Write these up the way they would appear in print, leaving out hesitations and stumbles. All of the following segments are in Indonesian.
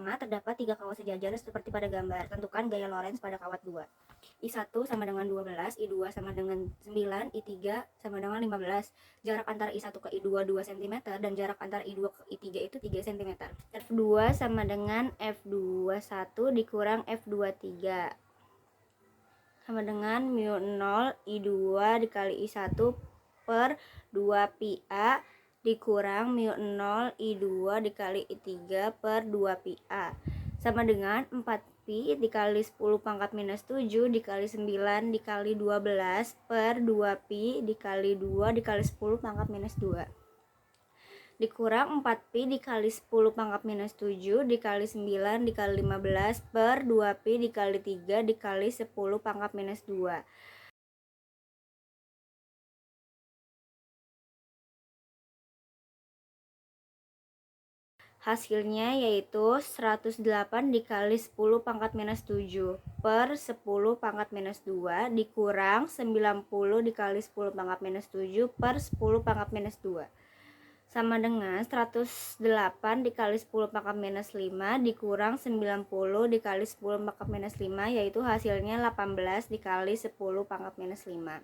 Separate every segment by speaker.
Speaker 1: pertama terdapat 3 kawat sejajar seperti pada gambar. Tentukan gaya Lorentz pada kawat 2. I1 sama dengan 12, I2 sama dengan 9, I3 sama dengan 15. Jarak antara I1 ke I2 2 cm dan jarak antara I2 ke I3 itu 3 cm. F2 sama dengan F21 dikurang F23 sama dengan mu 0 I2 dikali I1 per 2 pi A dikurang mu 0 I2 dikali I3 per 2 pi A sama dengan 4 pi dikali 10 pangkat minus 7 dikali 9 dikali 12 per 2 pi dikali 2 dikali 10 pangkat minus 2 dikurang 4 pi dikali 10 pangkat minus 7 dikali 9 dikali 15 per 2 pi dikali 3 dikali 10 pangkat minus 2. Hasilnya yaitu 108 dikali 10 pangkat minus 7 per 10 pangkat minus 2 dikurang 90 dikali 10 pangkat minus 7 per 10 pangkat minus 2 sama dengan 108 dikali 10 pangkat minus 5 dikurang 90 dikali 10 pangkat minus 5 yaitu hasilnya 18 dikali 10 pangkat minus 5.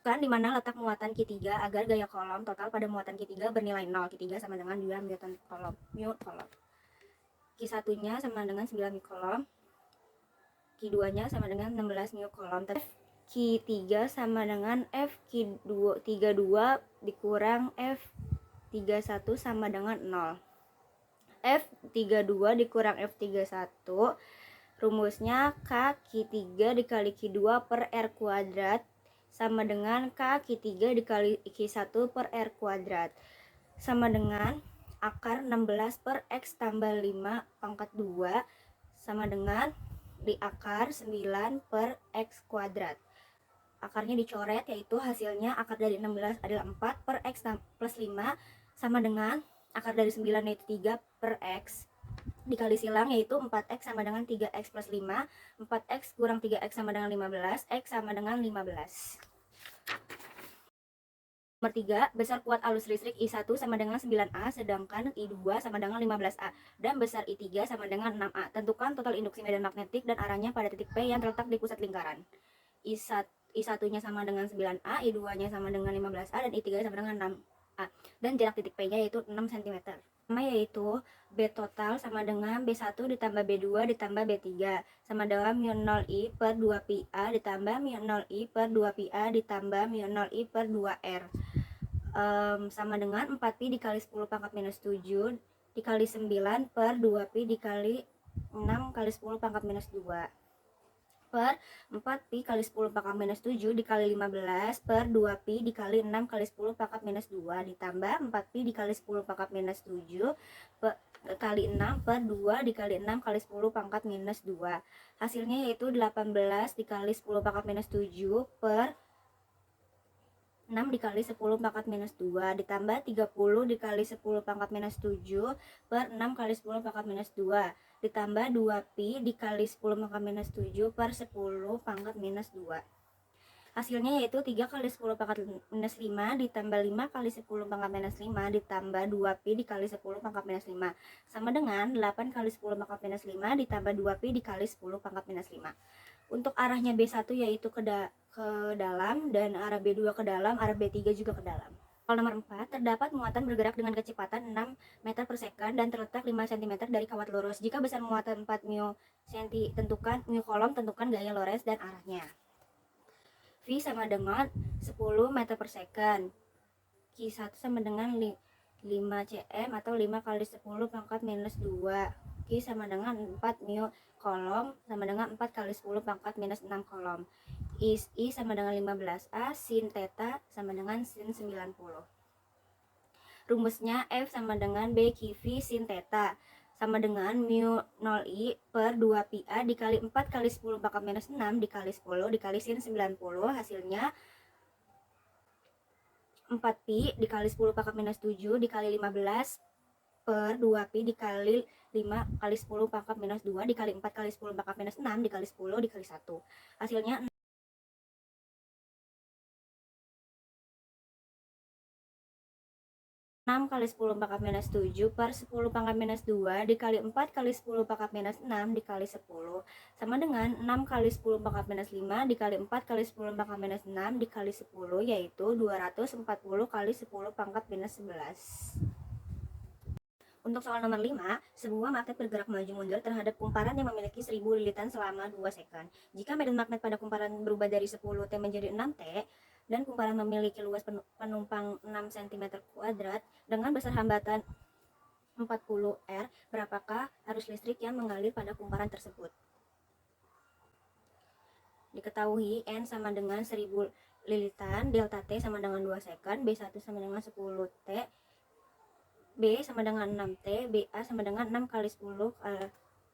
Speaker 1: Di mana letak muatan Q3 agar gaya kolom total pada muatan Q3 bernilai 0. Q3 sama dengan 2 muatan kolom, mu kolom. Q1-nya sama dengan 9 mu kolom. Q2-nya sama dengan 16 mu kolom. Q3 sama dengan F32 dikurang F31 sama dengan 0. F32 dikurang F31 rumusnya K Q3 dikali Q2 per R kuadrat sama dengan K Q3 dikali Q1 per R kuadrat sama dengan akar 16 per X tambah 5 pangkat 2 sama dengan di akar 9 per X kuadrat. Akarnya dicoret yaitu hasilnya akar dari 16 adalah 4 per X plus 5 sama dengan akar dari 9 yaitu 3 per X dikali silang yaitu 4x sama dengan 3x plus 5 4x kurang 3x sama dengan 15 x sama dengan 15. Nomor 3, besar kuat arus listrik I1 sama dengan 9A sedangkan I2 sama dengan 15A dan besar I3 sama dengan 6A. Tentukan total induksi medan magnetik dan arahnya pada titik P yang terletak di pusat lingkaran. I1-nya sama dengan 9A, I2-nya sama dengan 15A dan I3 sama dengan 6A. Dan jarak titik P-nya yaitu 6 cm. Pertama yaitu B total sama dengan B1 ditambah B2 ditambah B3 sama dengan mu 0I per 2 pi A ditambah mu 0I per 2 pi A ditambah mu 0I per 2R sama dengan 4 pi dikali 10 pangkat minus 7 dikali 9 per 2 pi dikali 6 kali 10 pangkat minus 2 per 4 pi kali 10 pangkat minus 7 dikali 15 per 2 pi dikali 6 kali 10 pangkat minus 2 ditambah 4 pi dikali 10 pangkat minus 7 kali 6 per 2 dikali 6 kali 10 pangkat minus 2. Hasilnya yaitu 18 dikali 10 pangkat minus 7 per 6 dikali 10 pangkat minus 2 ditambah 30 dikali 10 pangkat minus 7 per 6 kali 10 pangkat minus 2 ditambah 2 pi dikali 10 pangkat minus 7 per 10 pangkat minus 2. Hasilnya yaitu 3 kali 10 pangkat minus 5 ditambah 5 kali 10 pangkat minus 5 ditambah 2 pi dikali 10 pangkat minus 5 sama dengan 8 kali 10 pangkat minus 5 ditambah 2 pi dikali 10 pangkat minus 5. Untuk arahnya B1 yaitu ke dalam dan arah B2 ke dalam, arah B3 juga ke dalam. Nomor 4, terdapat muatan bergerak dengan kecepatan 6 meter per second dan terletak 5 cm dari kawat lurus. Jika besar muatan 4 mu cm, tentukan mu kolom, tentukan gaya Lorentz dan arahnya. V sama dengan 10 meter per second. Q1 sama dengan 5 cm atau 5 kali 10 pangkat minus 2. Q sama dengan 4 mu kolom sama dengan 4 kali 10 pangkat minus 6 kolom. I sama dengan 15A, sin theta sama dengan sin 90. Rumusnya F sama dengan B QV sin theta sama dengan mu 0I per 2 pi A dikali 4 kali 10 pangkat minus 6 dikali 10 dikali sin 90 hasilnya 4 pi dikali 10 pangkat minus 7 dikali 15 per 2 pi dikali 5 kali 10 pangkat minus 2 dikali 4 kali 10 pangkat minus 6 dikali 10 dikali 1. Hasilnya 6 kali 10 pangkat minus 7 per 10 pangkat minus 2 dikali 4 kali 10 pangkat minus 6 dikali 10 sama dengan 6 kali 10 pangkat minus 5 dikali 4 kali 10 pangkat minus 6 dikali 10, yaitu 240 kali 10 pangkat minus 11. Untuk soal nomor 5, sebuah magnet bergerak maju mundur terhadap kumparan yang memiliki 1000 lilitan selama 2 second. Jika medan magnet pada kumparan berubah dari 10T menjadi 6T, dan kumparan memiliki luas penumpang 6 cm kuadrat dengan besar hambatan 40 R, berapakah arus listrik yang mengalir pada kumparan tersebut? Diketahui N sama dengan 1000 lilitan, delta T sama dengan 2 second, B1 sama dengan 10T, B sama dengan 6T, BA sama dengan 6 kali 10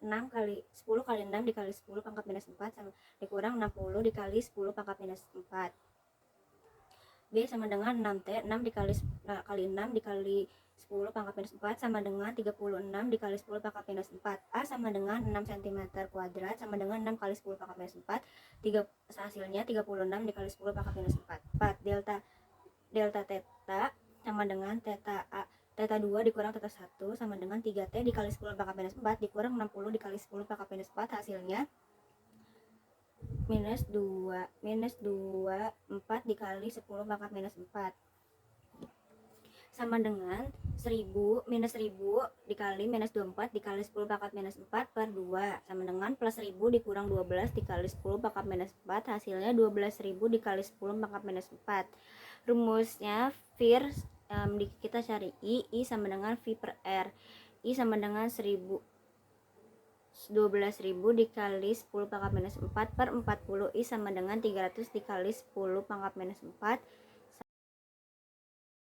Speaker 1: 6 kali 10 kali 6 dikali 10 pangkat minus 4 sama dikurang 60 dikali 10 pangkat minus 4. B sama dengan 6T, 6 dikali kali 6 dikali 10 pangkat minus 4 sama dengan 36 dikali 10 pangkat minus 4. A sama dengan 6 cm kuadrat sama dengan 6 kali 10 pangkat minus 4. Hasilnya 36 dikali 10 pangkat minus 4. 4 delta theta sama dengan theta A. Theta 2 dikurang theta 1 sama dengan 3T dikali 10 pangkat minus 4 dikurang 60 dikali 10 pangkat minus 4, hasilnya minus 4 dikali 10 pangkat minus 4 sama dengan 1000 dikali minus 24 dikali 10 pangkat minus 4 per 2 sama dengan plus 1000 dikurang 12 dikali 10 pangkat minus 4, hasilnya 12.000 dikali 10 pangkat minus 4. Rumusnya VIR, kita cari I sama dengan V per R. I sama dengan 12.000 dikali 10 pangkat minus 4 per 40. I sama dengan 300 dikali 10 pangkat minus 4